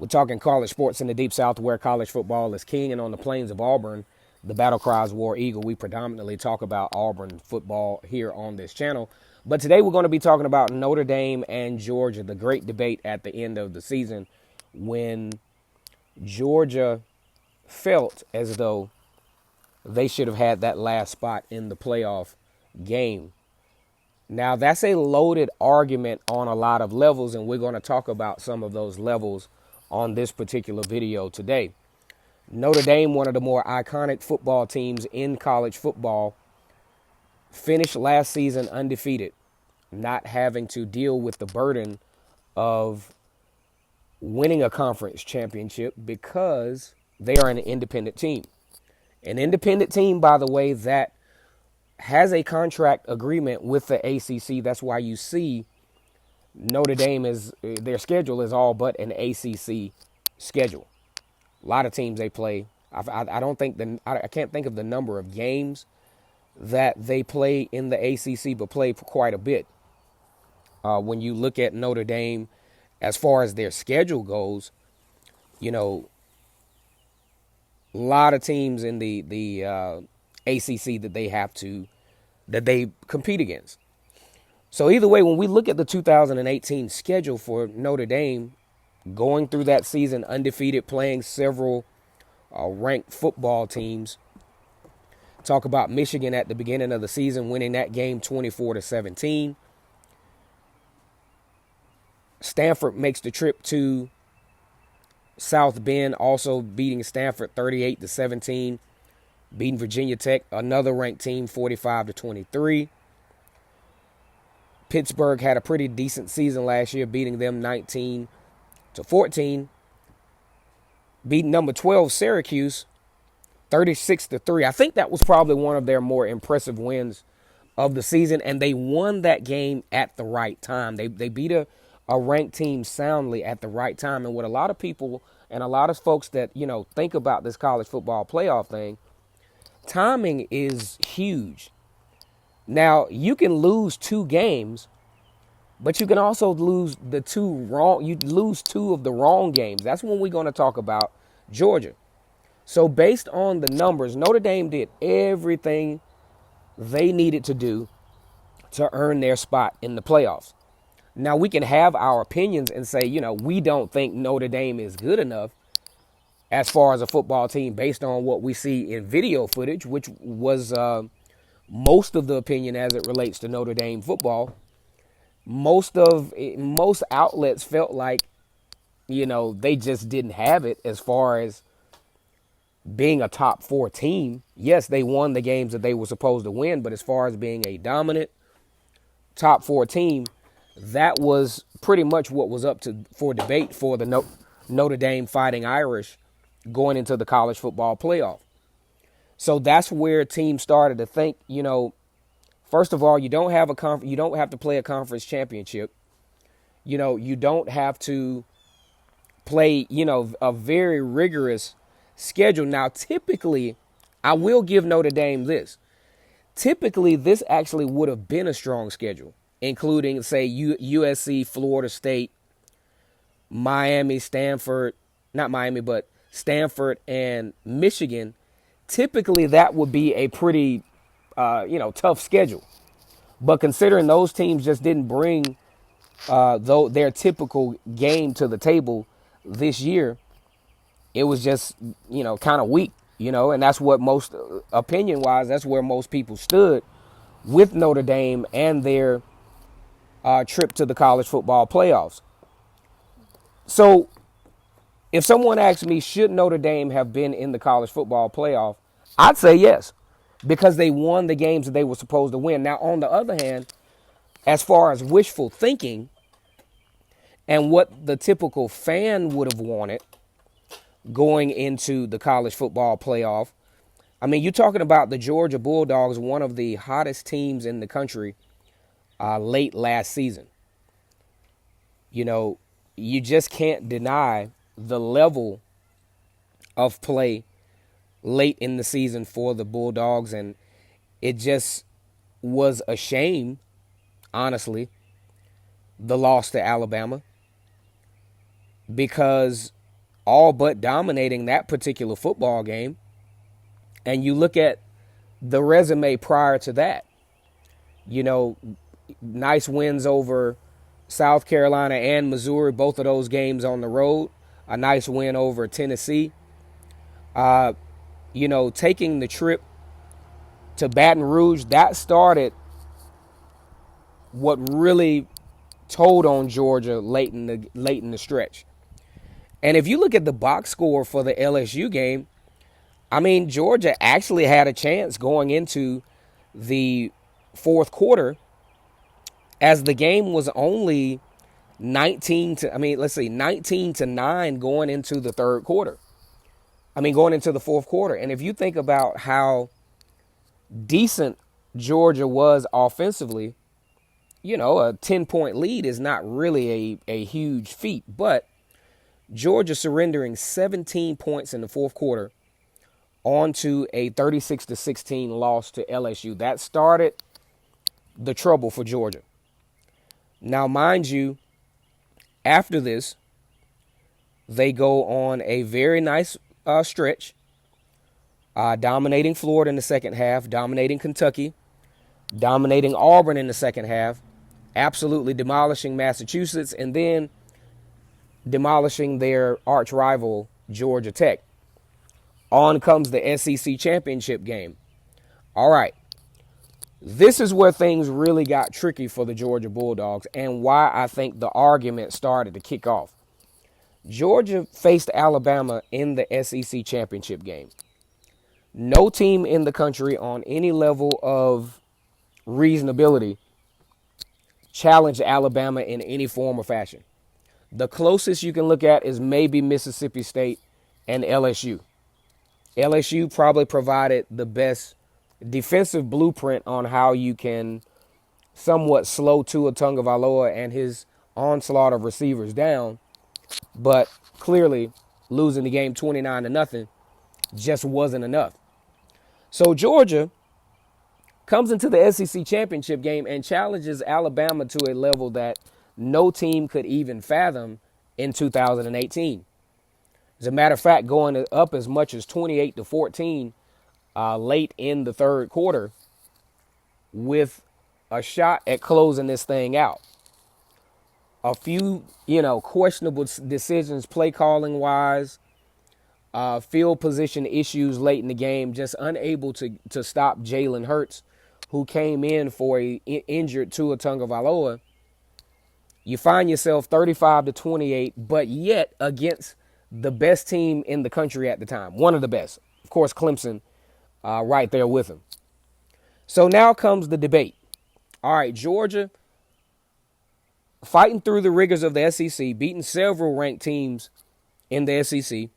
We're talking college sports in the Deep South where college football is king, and on the plains of Auburn, the battle cries War Eagle. We predominantly talk about Auburn football here on this channel. But today we're going to be talking about Notre Dame and Georgia, the great debate at the end of the season when Georgia felt as though they should have had that last spot in the playoff game. Now, that's a loaded argument on a lot of levels, and we're going to talk about some of those levels on this particular video today. Notre Dame, one of the more iconic football teams in college football, finished last season undefeated, not having to deal with the burden of winning a conference championship because they are an independent team. An independent team, by the way, that has a contract agreement with the ACC. That's why you see Notre Dame their schedule is all but an ACC schedule. A lot of teams they play. I can't think of the number of games that they play in the ACC, but play for quite a bit. When you look at Notre Dame, as far as their schedule goes, you know, a lot of teams in the ACC that they compete against. So either way, when we look at the 2018 schedule for Notre Dame, going through that season undefeated, playing several ranked football teams, talk about Michigan at the beginning of the season, winning that game 24-17. Stanford makes the trip to South Bend, also beating Stanford 38-17. Beating Virginia Tech, another ranked team, 45-23. Pittsburgh had a pretty decent season last year, beating them 19-14. Beating number 12 Syracuse 36-3. I think that was probably one of their more impressive wins of the season, and they won that game at the right time. They beat a ranked team soundly at the right time. And what a lot of people and a lot of folks that, think about this college football playoff thing, timing is huge. Now, you can lose 2 games, but you can also lose you lose 2 of the wrong games. That's when we're going to talk about Georgia. So based on the numbers, Notre Dame did everything they needed to do to earn their spot in the playoffs. Now, we can have our opinions and say, we don't think Notre Dame is good enough as far as a football team based on what we see in video footage, which was most of the opinion as it relates to Notre Dame football. Most outlets felt like, they just didn't have it as far as being a top 4 team. Yes, they won the games that they were supposed to win, but as far as being a dominant top 4 team, that was pretty much what was up for debate for the Notre Dame Fighting Irish going into the college football playoff. So that's where teams started to think, first of all, you don't have to play a conference championship. You don't have to play, a very rigorous schedule. Now, typically, I will give Notre Dame this. Typically, this actually would have been a strong schedule, including, say, USC, Florida State, Stanford and Michigan. Typically, that would be a pretty, tough schedule. But considering those teams just didn't bring their typical game to the table this year, it was just, kind of weak, and that's what most opinion-wise, that's where most people stood with Notre Dame and their trip to the college football playoffs. So if someone asked me, should Notre Dame have been in the college football playoff, I'd say yes, because they won the games that they were supposed to win. Now, on the other hand, as far as wishful thinking and what the typical fan would have wanted going into the college football playoff, I mean, you're talking about the Georgia Bulldogs, one of the hottest teams in the country late last season. You just can't deny the level of play late in the season for the Bulldogs, and it just was a shame, honestly, the loss to Alabama, because all but dominating that particular football game. And you look at the resume prior to that, you know, nice wins over South Carolina and Missouri, both of those games on the road. A nice win over Tennessee. Taking the trip to Baton Rouge, that started what really told on Georgia late in the stretch. And if you look at the box score for the LSU game, I mean, Georgia actually had a chance going into the fourth quarter, as the game was only 19 to 9 going into the third quarter. Going into the fourth quarter. And if you think about how decent Georgia was offensively, a 10-point lead is not really a huge feat. But Georgia surrendering 17 points in the fourth quarter onto a 36-16 loss to LSU. That started the trouble for Georgia. Now, mind you, after this, they go on a very nice stretch, dominating Florida in the second half, dominating Kentucky, dominating Auburn in the second half, absolutely demolishing Massachusetts, and then demolishing their arch rival, Georgia Tech. On comes the SEC championship game. All right. This is where things really got tricky for the Georgia Bulldogs, and why I think the argument started to kick off. Georgia faced Alabama in the SEC championship game. No team in the country on any level of reasonability challenged Alabama in any form or fashion. The closest you can look at is maybe Mississippi State and LSU. LSU probably provided the best defensive blueprint on how you can somewhat slow Tua Tagovailoa and his onslaught of receivers down, but clearly losing the game 29-0 just wasn't enough. So Georgia comes into the SEC championship game and challenges Alabama to a level that no team could even fathom in 2018. As a matter of fact, going up as much as 28-14 late in the third quarter with a shot at closing this thing out. A few, questionable decisions play calling wise, field position issues late in the game, just unable to stop Jalen Hurts, who came in for a injured Tua Tagovailoa. You find yourself 35-28, but yet against the best team in the country at the time. One of the best. Of course, Clemson right there with him. So now comes the debate. All right, Georgia fighting through the rigors of the SEC, beating several ranked teams in the SEC,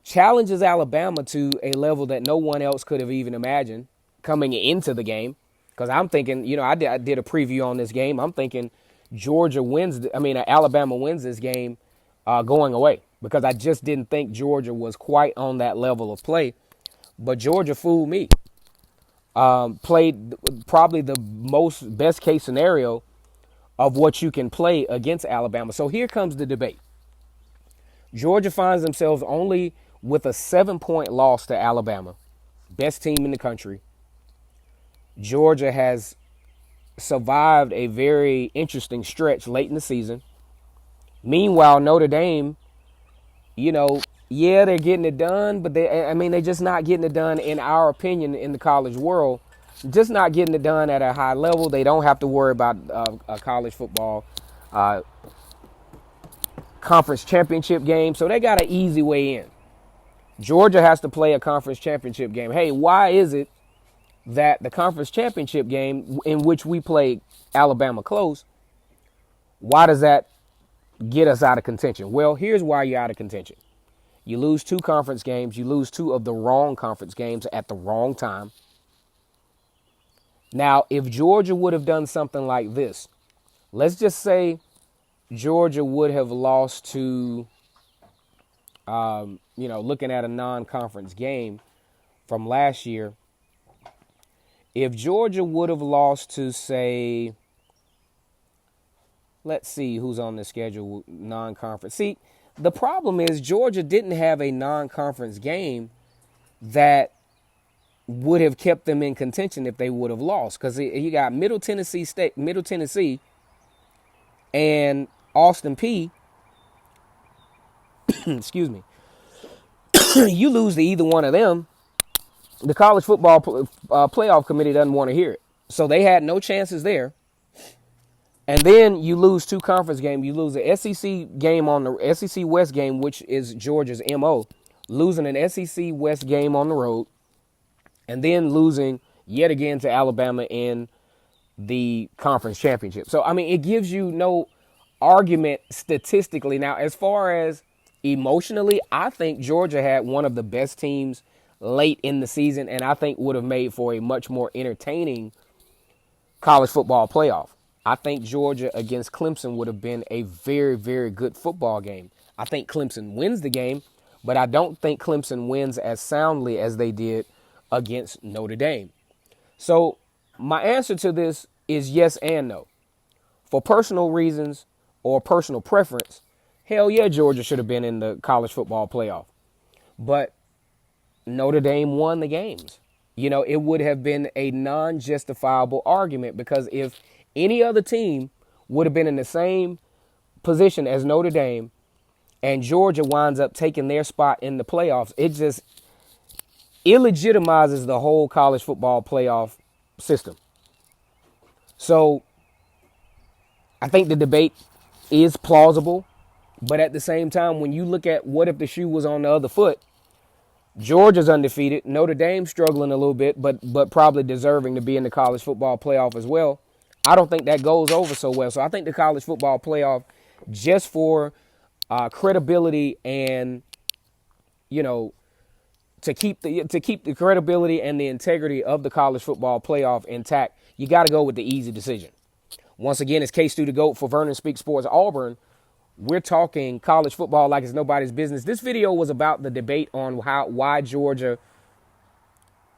challenges Alabama to a level that no one else could have even imagined coming into the game. Because I'm thinking, I did a preview on this game. I'm thinking Alabama wins this game going away, because I just didn't think Georgia was quite on that level of play. But Georgia fooled me. Played probably the best case scenario of what you can play against Alabama. So here comes the debate. Georgia finds themselves only with a 7-point loss to Alabama, best team in the country. Georgia has survived a very interesting stretch late in the season. Meanwhile, Notre Dame, they're getting it done, but they're just not getting it done, in our opinion, in the college world. Just not getting it done at a high level. They don't have to worry about a college football conference championship game, so they got an easy way in. Georgia has to play a conference championship game. Hey, why is it that the conference championship game, in which we played Alabama close, why does that get us out of contention? Well, here's why you're out of contention. You lose 2 conference games. You lose 2 of the wrong conference games at the wrong time. Now, if Georgia would have done something like this, let's just say Georgia would have lost to, looking at a non-conference game from last year, if Georgia would have lost to, say, let's see who's on the schedule non-conference. See, the problem is Georgia didn't have a non-conference game that would have kept them in contention if they would have lost, because you got Middle Tennessee, and Austin P. Excuse me. You lose to either one of them, the college football playoff committee doesn't want to hear it. So they had no chances there. And then you lose two conference games. You lose the SEC game on the SEC West game, which is Georgia's MO, losing an SEC West game on the road, and then losing yet again to Alabama in the conference championship. So, I mean, it gives you no argument statistically. Now, as far as emotionally, I think Georgia had one of the best teams late in the season, and I think would have made for a much more entertaining college football playoff. I think Georgia against Clemson would have been a very, very good football game. I think Clemson wins the game, but I don't think Clemson wins as soundly as they did against Notre Dame. So my answer to this is yes and no. For personal reasons or personal preference, hell yeah, Georgia should have been in the college football playoff. But Notre Dame won the games. You know, it would have been a non-justifiable argument, because if any other team would have been in the same position as Notre Dame and Georgia winds up taking their spot in the playoffs, it just illegitimizes the whole college football playoff system. So I think the debate is plausible, but at the same time, when you look at what if the shoe was on the other foot, Georgia's undefeated, Notre Dame struggling a little bit, but probably deserving to be in the college football playoff as well. I don't think that goes over so well. So I think the college football playoff, just for credibility and, you know, to keep the credibility and the integrity of the college football playoff intact, you got to go with the easy decision. Once again, it's K-Stu the GOAT for Vernon Speaks Sports Auburn. We're talking college football like it's nobody's business. This video was about the debate on why Georgia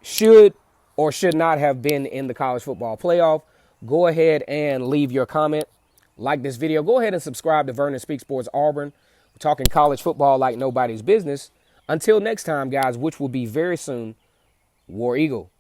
should or should not have been in the college football playoff. Go ahead and leave your comment. Like this video. Go ahead and subscribe to Vernon Speaks Sports Auburn. We're talking college football like nobody's business. Until next time, guys, which will be very soon, War Eagle.